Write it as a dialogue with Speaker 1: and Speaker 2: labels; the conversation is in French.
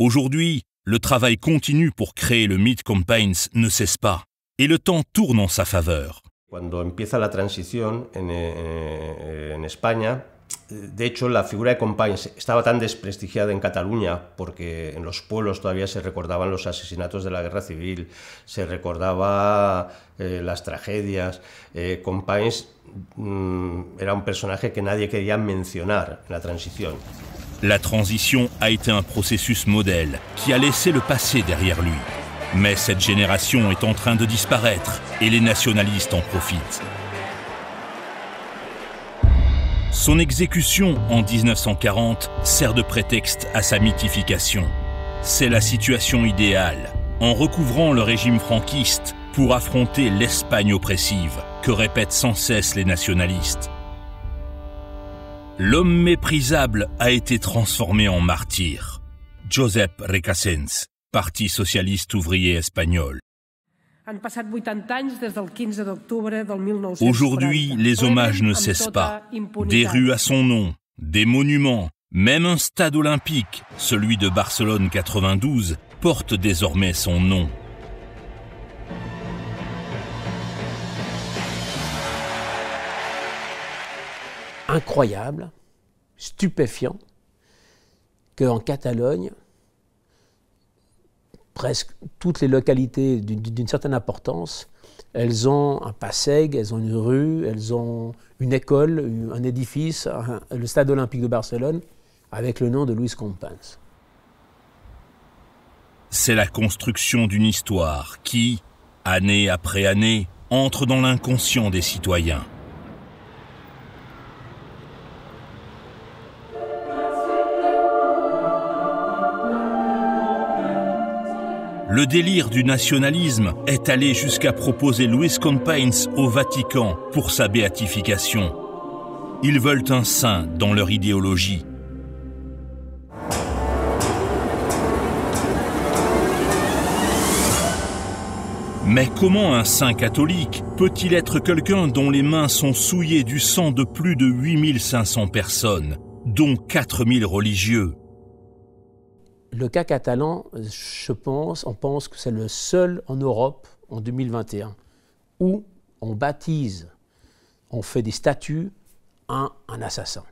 Speaker 1: Aujourd'hui, le travail continu pour créer le mythe Companys ne cesse pas, et le temps tourne en sa faveur.
Speaker 2: Cuando empieza la transición en España, de hecho la figura de Companys estaba tan desprestigiada en Cataluña porque en los pueblos todavía se recordaban los asesinatos de la guerra civil, se recordaba las tragedias. Companys era un personaje que nadie quería mencionar en la transición.
Speaker 1: La transition a été un processus modèle qui a laissé le passé derrière lui. Mais cette génération est en train de disparaître et les nationalistes en profitent. Son exécution en 1940 sert de prétexte à sa mythification. C'est la situation idéale, en recouvrant le régime franquiste pour affronter l'Espagne oppressive que répètent sans cesse les nationalistes. L'homme méprisable a été transformé en martyr. Josep Recasens, Parti socialiste ouvrier espagnol. Aujourd'hui, les hommages ne cessent pas. Des rues à son nom, des monuments, même un stade olympique, celui de Barcelone 92, porte désormais son nom.
Speaker 3: Incroyable, stupéfiant, qu'en Catalogne, presque toutes les localités d'une certaine importance, elles ont un Passeg, elles ont une rue, elles ont une école, un édifice, le stade olympique de Barcelone, avec le nom de Luis Companys.
Speaker 1: C'est la construction d'une histoire qui, année après année, entre dans l'inconscient des citoyens. Le délire du nationalisme est allé jusqu'à proposer Luis Companys au Vatican pour sa béatification. Ils veulent un saint dans leur idéologie. Mais comment un saint catholique peut-il être quelqu'un dont les mains sont souillées du sang de plus de 8500 personnes, dont 4000 religieux ?
Speaker 3: Le cas catalan, on pense que c'est le seul en Europe, en 2021, où on baptise, on fait des statuts à un assassin.